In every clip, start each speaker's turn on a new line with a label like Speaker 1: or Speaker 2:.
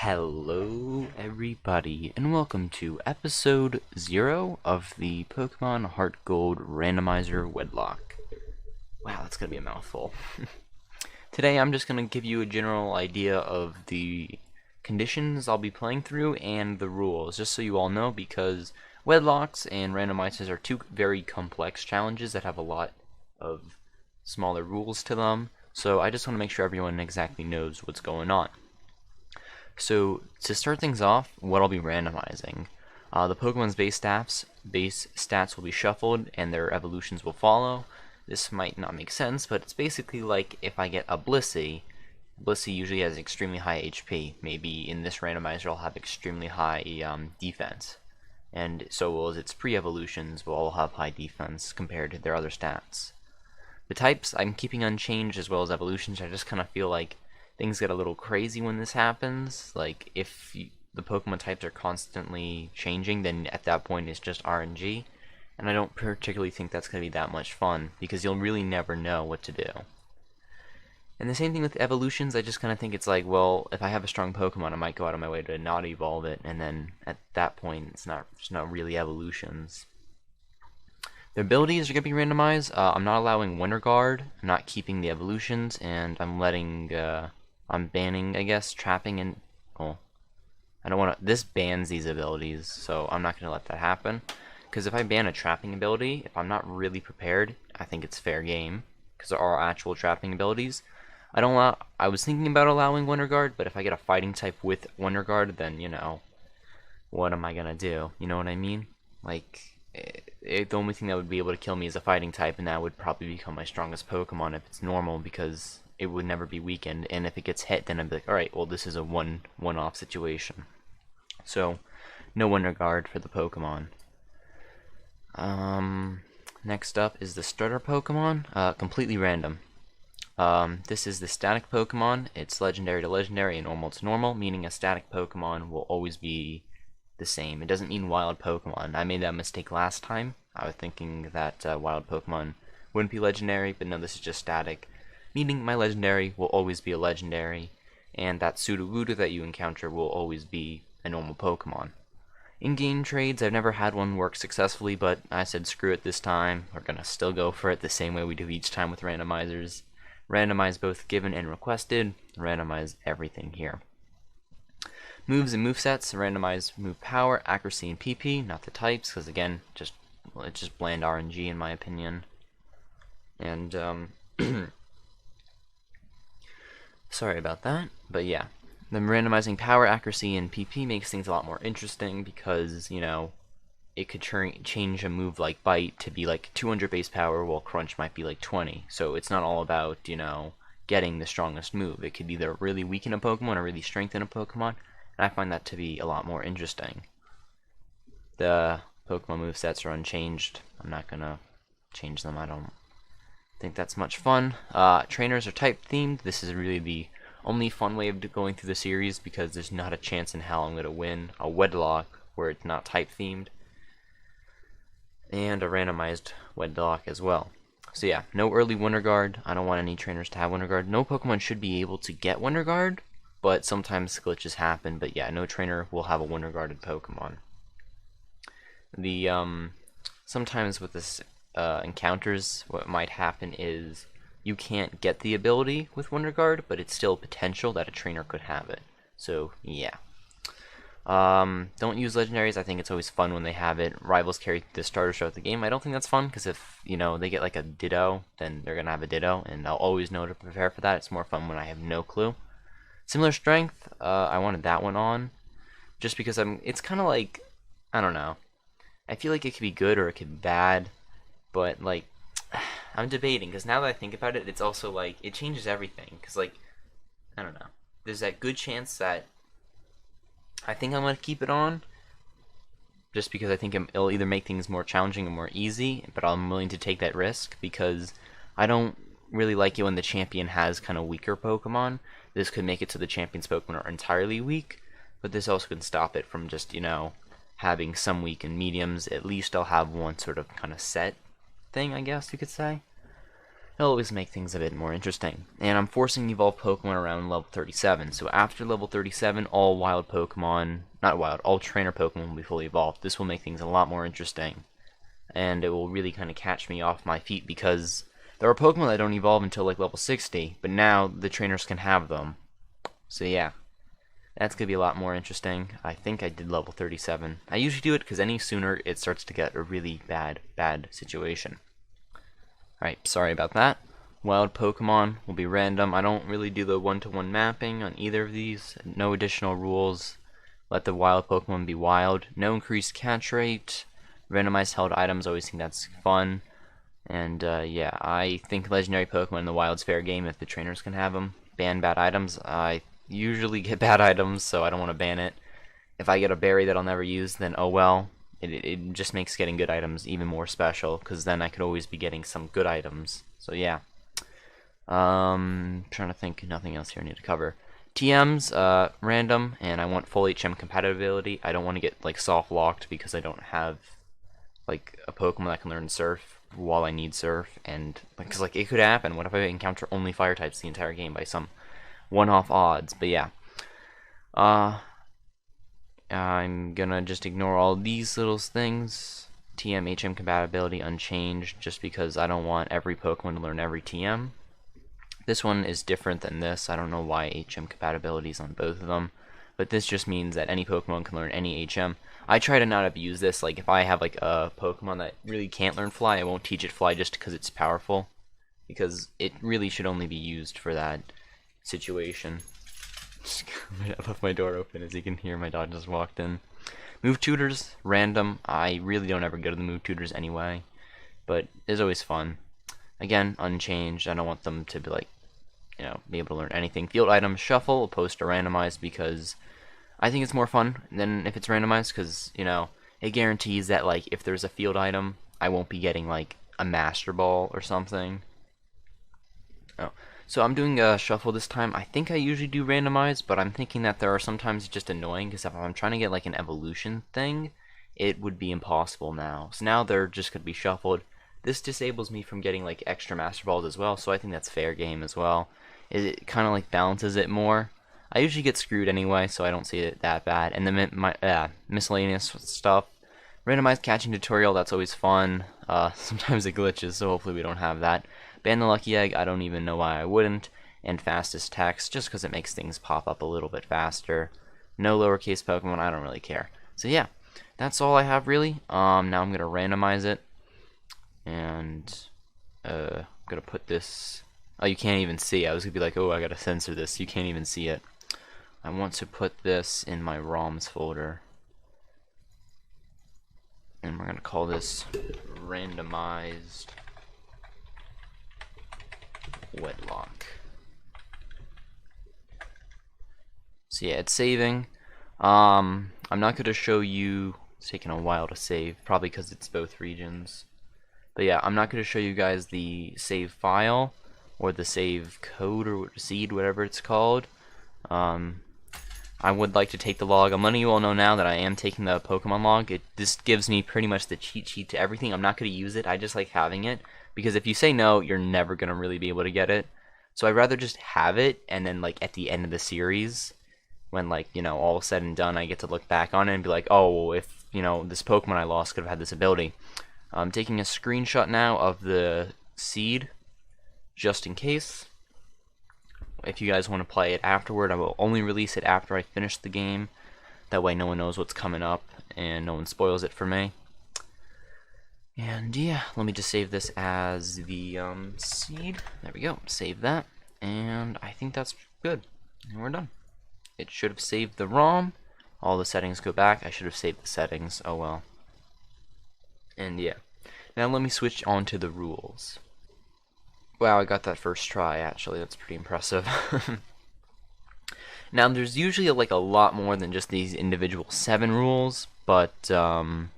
Speaker 1: Hello everybody, and welcome to episode 0 of the Pokemon HeartGold Randomizer Wedlocke. Wow, that's gonna be a mouthful. Today I'm just gonna give you a general idea of the conditions I'll be playing through and the rules, just so you all know, because Wedlocks and Randomizers are two very complex challenges that have a lot of smaller rules to them, so I just want to make sure everyone exactly knows what's going on. So, to start things off, what I'll be randomizing. The Pokemon's base stats will be shuffled, and their evolutions will follow. This might not make sense, but it's basically like if I get a Blissey usually has extremely high HP. Maybe in this randomizer I'll have extremely high defense. And so will its pre-evolutions will all have high defense compared to their other stats. The types I'm keeping unchanged as well as evolutions. I just kind of feel like things get a little crazy when this happens. Like, if the Pokemon types are constantly changing, then at that point it's just RNG, and I don't particularly think that's going to be that much fun, because you'll really never know what to do. And the same thing with evolutions. I just kind of think it's like, well, if I have a strong Pokemon, I might go out of my way to not evolve it, and then at that point it's not really evolutions. The abilities are going to be randomized. I'm not allowing Winter Guard, I'm not keeping the evolutions, and I'm banning, I guess, trapping and, well, I don't want to, this bans these abilities, so I'm not going to let that happen, because if I ban a trapping ability, if I'm not really prepared, I think it's fair game, because there are actual trapping abilities. I was thinking about allowing Winter Guard, but if I get a fighting type with Winter Guard, then, you know, what am I going to do? You know what I mean? Like, the only thing that would be able to kill me is a fighting type, and that would probably become my strongest Pokemon if it's normal, because it would never be weakened, and if it gets hit, then I'd be like, alright, well, this is a one-off situation. So, no Winter Guard for the Pokemon. Next up is the starter Pokemon, completely random. This is the static Pokemon. It's legendary to legendary and normal to normal, meaning a static Pokemon will always be the same. It doesn't mean wild Pokemon. I made that mistake last time. I was thinking that wild Pokemon wouldn't be legendary, but no, this is just static, meaning my legendary will always be a legendary, and that Sudowoodo that you encounter will always be a normal Pokemon. In-game trades, I've never had one work successfully, but I said screw it this time. We're gonna still go for it the same way we do each time with randomizers. Randomize both given and requested. Randomize everything here. Moves and movesets, randomize move power, accuracy, and PP, not the types, because again, it's just bland RNG in my opinion. And sorry about that, but yeah, the randomizing power, accuracy, and PP makes things a lot more interesting, because, you know, it could change a move like Bite to be like 200 base power, while Crunch might be like 20. So it's not all about, you know, getting the strongest move. It could either really weaken a Pokemon or really strengthen a Pokemon, and I find that to be a lot more interesting. The Pokemon movesets are unchanged. I'm not gonna change them. I don't think that's much fun. Trainers are type themed. This is really the only fun way of going through the series, because there's not a chance in hell I'm gonna win a Wedlocke where it's not type themed, and a randomized Wedlocke as well. So yeah, no early Winter Guard. I don't want any trainers to have Winter Guard. No Pokemon should be able to get Winter Guard, but sometimes glitches happen. But yeah, no trainer will have a Winter Guarded Pokemon. The sometimes with this encounters, what might happen is you can't get the ability with Winter Guard, but it's still potential that a trainer could have it. So yeah. Don't use legendaries. I think it's always fun when they have it. Rivals carry the starters throughout the game. I don't think that's fun, because if, you know, they get like a Ditto, then they're gonna have a Ditto, and I'll always know to prepare for that. It's more fun when I have no clue. Similar strength, I wanted that one on, just because it's kind of like, I don't know. I feel like it could be good or it could be bad, but like, I'm debating, because now that I think about it, it's also like, it changes everything, because like, I don't know. There's that good chance that I think I'm going to keep it on, just because I think it'll either make things more challenging or more easy, but I'm willing to take that risk, because I don't really like it when the champion has kind of weaker Pokemon. This could make it so the champion's Pokemon are entirely weak, but this also can stop it from just, you know, having some weak and mediums. At least I'll have one sort of kind of set thing, I guess you could say. It'll always make things a bit more interesting. And I'm forcing evolved Pokemon around level 37. So after level 37, all wild Pokemon, not wild, all trainer Pokemon will be fully evolved. This will make things a lot more interesting. And it will really kind of catch me off my feet because there are Pokemon that don't evolve until like level 60, but now the trainers can have them. So yeah, that's going to be a lot more interesting. I think I did level 37. I usually do it because any sooner it starts to get a really bad situation. Alright, sorry about that. Wild Pokemon will be random. I don't really do the one-to-one mapping on either of these. No additional rules. Let the wild Pokemon be wild. No increased catch rate. Randomized held items, always think that's fun. And yeah, I think legendary Pokemon in the wild's fair game if the trainers can have them. Ban bad items. I usually get bad items, so I don't want to ban it. If I get a berry that I'll never use, then oh well. It just makes getting good items even more special, because then I could always be getting some good items. So yeah. Trying to think, nothing else here I need to cover. TM's random, and I want full HM compatibility. I don't want to get like soft locked because I don't have like a Pokemon that can learn Surf while I need Surf, and because like it could happen. What if I encounter only Fire types the entire game by some one-off odds? But yeah. I'm gonna just ignore all these little things. TM, HM compatibility unchanged, just because I don't want every Pokemon to learn every TM. This one is different than this. I don't know why HM compatibility is on both of them, but this just means that any Pokemon can learn any HM. I try to not abuse this. Like if I have like a Pokemon that really can't learn Fly, I won't teach it Fly just because it's powerful, because it really should only be used for that situation. I left my door open, as you can hear. My dog just walked in. Move tutors, random. I really don't ever go to the move tutors anyway, but it's always fun. Again, unchanged. I don't want them to be like, you know, be able to learn anything. Field items, shuffle opposed to randomized, because I think it's more fun than if it's randomized, because you know it guarantees that like if there's a field item, I won't be getting like a Master Ball or something. Oh. So I'm doing a shuffle this time. I think I usually do randomized, but I'm thinking that there are sometimes just annoying, because if I'm trying to get like an evolution thing, it would be impossible now. So now they're just going to be shuffled. This disables me from getting like extra Master Balls as well, so I think that's fair game as well. It kind of like balances it more. I usually get screwed anyway, so I don't see it that bad. And then my miscellaneous stuff. Randomized catching tutorial, that's always fun. Sometimes it glitches, so hopefully we don't have that. Ban the lucky egg, I don't even know why I wouldn't. And fastest text, just because it makes things pop up a little bit faster. No lowercase Pokemon, I don't really care. So yeah, that's all I have really. Now I'm going to randomize it. And I'm going to put this... Oh, you can't even see. I was going to be like, oh, I got to censor this. You can't even see it. I want to put this in my ROMs folder. And we're going to call this Randomized Wedlocke. So yeah, it's saving. I'm not going to show you... It's taking a while to save, probably because it's both regions. But yeah, I'm not going to show you guys the save file or the save code or seed, whatever it's called. I would like to take the log. I'm letting you all know now that I am taking the Pokemon log. This gives me pretty much the cheat sheet to everything. I'm not going to use it. I just like having it, because if you say no, you're never going to really be able to get it. So I'd rather just have it, and then like at the end of the series, when like, you know, all said and done, I get to look back on it and be like, oh, well, if, you know, this Pokemon I lost could have had this ability. I'm taking a screenshot now of the seed, just in case. If you guys want to play it afterward, I will only release it after I finish the game. That way no one knows what's coming up, and no one spoils it for me. And yeah, let me just save this as the seed. There we go, save that. And I think that's good. And we're done. It should have saved the ROM. All the settings go back. I should have saved the settings. Oh well. And yeah. Now let me switch on to the rules. Wow, I got that first try, actually. That's pretty impressive. Now, there's usually like a lot more than just these individual 7 rules, but I'm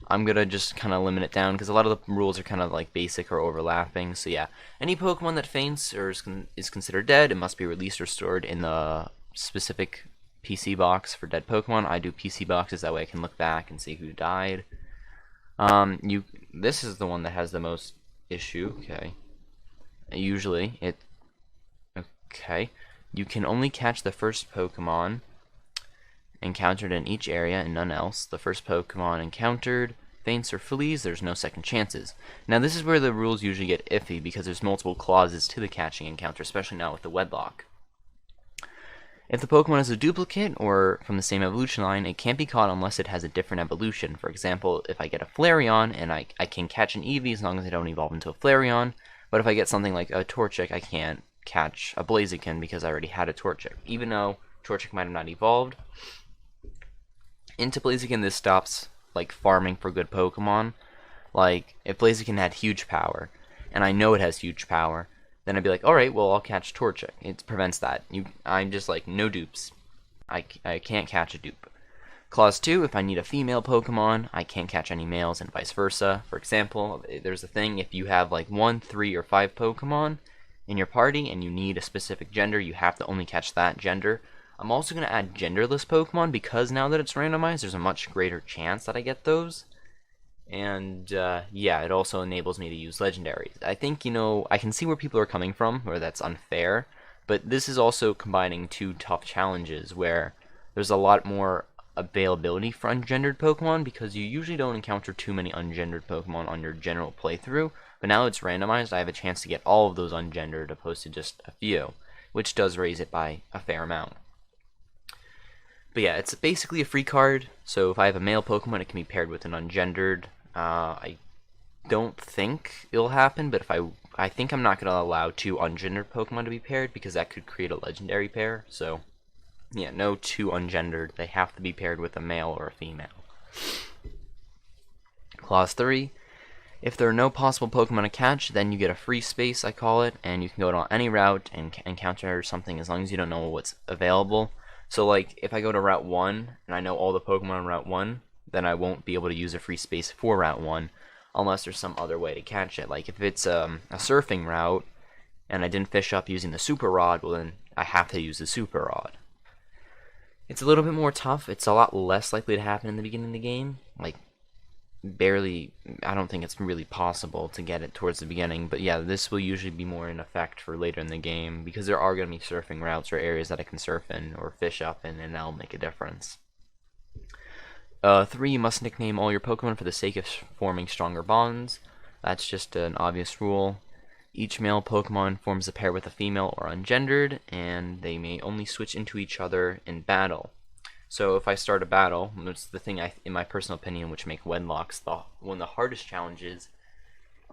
Speaker 1: gonna just kind of limit it down, because a lot of the rules are kind of like basic or overlapping. So yeah, any Pokemon that faints or is considered dead, it must be released or stored in the specific PC box for dead Pokemon. I do PC boxes, that way I can look back and see who died. This is the one that has the most issue. Okay, Usually, okay. You can only catch the first Pokemon encountered in each area and none else. The first Pokemon encountered faints or flees, there's no second chances. Now this is where the rules usually get iffy because there's multiple clauses to the catching encounter, especially now with the Wedlocke. If the Pokemon is a duplicate or from the same evolution line, it can't be caught unless it has a different evolution. For example, if I get a Flareon, and I can catch an Eevee as long as I don't evolve into a Flareon, but if I get something like a Torchic, I can't catch a Blaziken because I already had a Torchic. Even though Torchic might have not evolved into Blaziken, this stops like farming for good Pokemon. Like if Blaziken had huge power, and I know it has huge power, then I'd be like, alright, well, I'll catch Torchic. It prevents that. I'm just like, no dupes. I can't catch a dupe. Clause 2, if I need a female Pokemon, I can't catch any males and vice versa. For example, there's a thing, if you have like 1, 3, or 5 Pokemon in your party and you need a specific gender, you have to only catch that gender. I'm also going to add genderless Pokemon because now that it's randomized, there's a much greater chance that I get those. And, yeah, it also enables me to use legendaries. I think, I can see where people are coming from, where that's unfair, but this is also combining two tough challenges where there's a lot more availability for ungendered Pokemon because you usually don't encounter too many ungendered Pokemon on your general playthrough, but now it's randomized, I have a chance to get all of those ungendered opposed to just a few, which does raise it by a fair amount. But yeah, it's basically a free card, so if I have a male Pokemon, it can be paired with an ungendered. I don't think it'll happen, but if I think I'm not going to allow 2 ungendered Pokemon to be paired because that could create a legendary pair. So, yeah, no 2 ungendered. They have to be paired with a male or a female. Clause 3. If there are no possible Pokemon to catch, then you get a free space, I call it, and you can go on any route and encounter something as long as you don't know what's available. So, like, if I go to Route 1 and I know all the Pokemon on Route 1, then I won't be able to use a free space for Route 1 unless there's some other way to catch it. Like if it's a surfing route and I didn't fish up using the Super Rod, well then I have to use the Super Rod. It's a little bit more tough. It's a lot less likely to happen in the beginning of the game. Like barely, I don't think it's really possible to get it towards the beginning, but yeah, this will usually be more in effect for later in the game because there are going to be surfing routes or areas that I can surf in or fish up in, and that'll make a difference. 3, you must nickname all your Pokemon for the sake of forming stronger bonds. That's just an obvious rule. Each male Pokemon forms a pair with a female or ungendered, and they may only switch into each other in battle. So if I start a battle, it's the thing in my personal opinion which make Wedlocks one of the hardest challenges,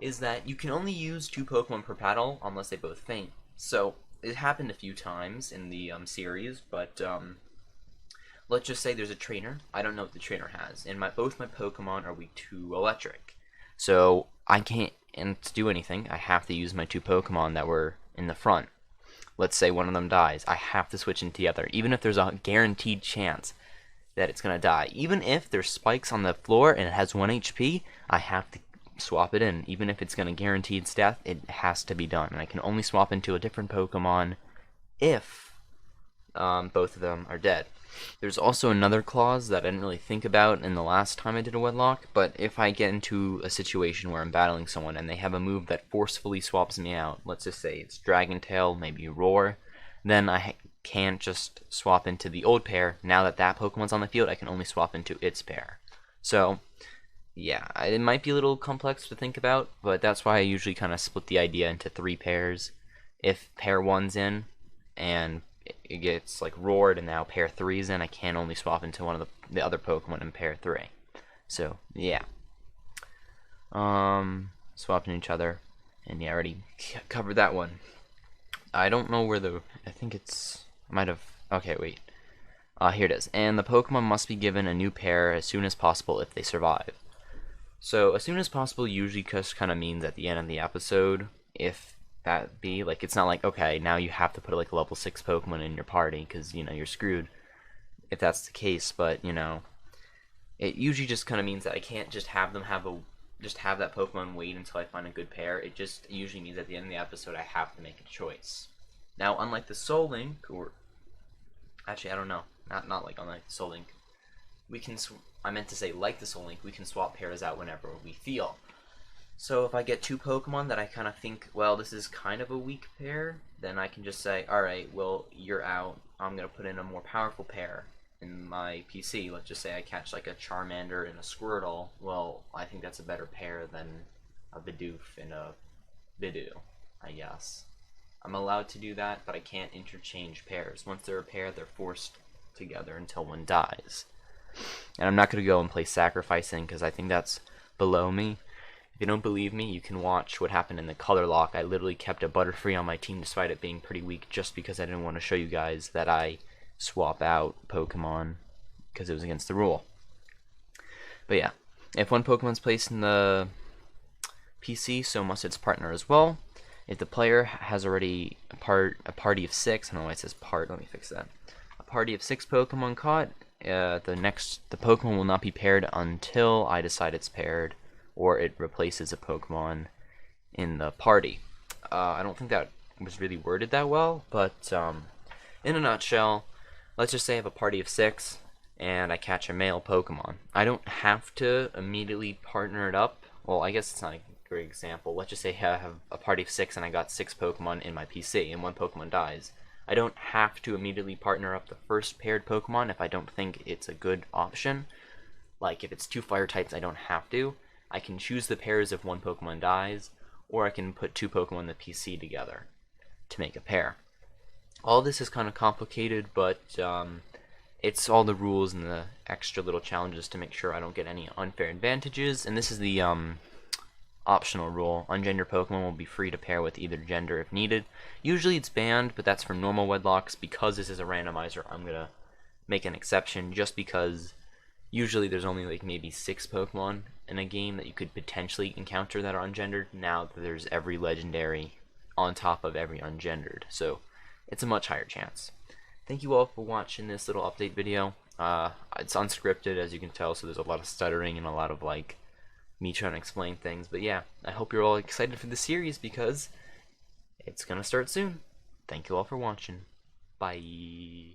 Speaker 1: is that you can only use 2 Pokemon per battle unless they both faint. So it happened a few times in the series, but let's just say there's a trainer. I don't know what the trainer has, and both my Pokemon are weak to electric. So I can't do anything. I have to use my 2 Pokemon that were in the front. Let's say one of them dies. I have to switch into the other, even if there's a guaranteed chance that it's going to die. Even if there's spikes on the floor and it has 1 HP, I have to swap it in. Even if it's going to guarantee its death, it has to be done. And I can only swap into a different Pokemon if both of them are dead. There's also another clause that I didn't really think about in the last time I did a Wedlocke, but if I get into a situation where I'm battling someone and they have a move that forcefully swaps me out, let's just say it's Dragon Tail, maybe Roar, then I can't just swap into the old pair. Now that that Pokemon's on the field, I can only swap into its pair. So, yeah, it might be a little complex to think about, but that's why I usually kind of split the idea into 3 pairs. If pair 1's in, and it gets like roared and now pair 3's in, I can only swap into one of the other Pokemon in pair 3. So yeah, swapping each other, and yeah, I already covered that one. I don't know where I think I might have, okay, wait, here it is. And the Pokemon must be given a new pair as soon as possible if they survive. So as soon as possible usually just kind of means at the end of the episode. If that be like, it's not like, okay, now you have to put like a level 6 Pokemon in your party because you're screwed if that's the case. But it usually just kind of means that I can't just have them have that Pokemon wait until I find a good pair. It just usually means at the end of the episode I have to make a choice. Now, unlike the Soul Link, or actually I don't know, not like unlike the Soul Link, we can I meant to say like the Soul Link, we can swap pairs out whenever we feel. So if I get two Pokemon that I kind of think, well, this is kind of a weak pair, then I can just say, alright, well, you're out. I'm going to put in a more powerful pair in my PC. Let's just say I catch like a Charmander and a Squirtle. Well, I think that's a better pair than a Bidoof and a Bidoo, I guess. I'm allowed to do that, but I can't interchange pairs. Once they're a pair, they're forced together until one dies. And I'm not going to go and play Sacrificing because I think that's below me. If you don't believe me, you can watch what happened in the color lock. I literally kept a Butterfree on my team despite it being pretty weak just because I didn't want to show you guys that I swap out Pokemon because it was against the rule. But yeah, if one Pokemon's placed in the PC, so must its partner as well. If the player has already a party of 6, I don't know why it says part, let me fix that. A party of 6 Pokemon caught, the Pokemon will not be paired until I decide it's paired, or it replaces a Pokemon in the party. I don't think that was really worded that well, but in a nutshell, let's just say I have a party of 6, and I catch a male Pokemon. I don't have to immediately partner it up. Well, I guess it's not a great example. Let's just say I have a party of 6 and I got 6 Pokemon in my PC, and one Pokemon dies. I don't have to immediately partner up the first paired Pokemon if I don't think it's a good option. Like if it's 2 fire types, I don't have to. I can choose the pairs if one Pokemon dies, or I can put 2 Pokemon in the PC together to make a pair. All this is kind of complicated, but it's all the rules and the extra little challenges to make sure I don't get any unfair advantages. And this is the optional rule. Ungendered Pokemon will be free to pair with either gender if needed. Usually it's banned, but that's for normal Wedlocks. Because this is a randomizer, I'm going to make an exception just because usually there's only like maybe 6 Pokemon in a game that you could potentially encounter that are ungendered. Now that there's every legendary on top of every ungendered, so it's a much higher chance. Thank you all for watching this little update video. It's unscripted, as you can tell, so there's a lot of stuttering and a lot of like me trying to explain things. But yeah, I hope you're all excited for the series because it's gonna start soon. Thank you all for watching. Bye.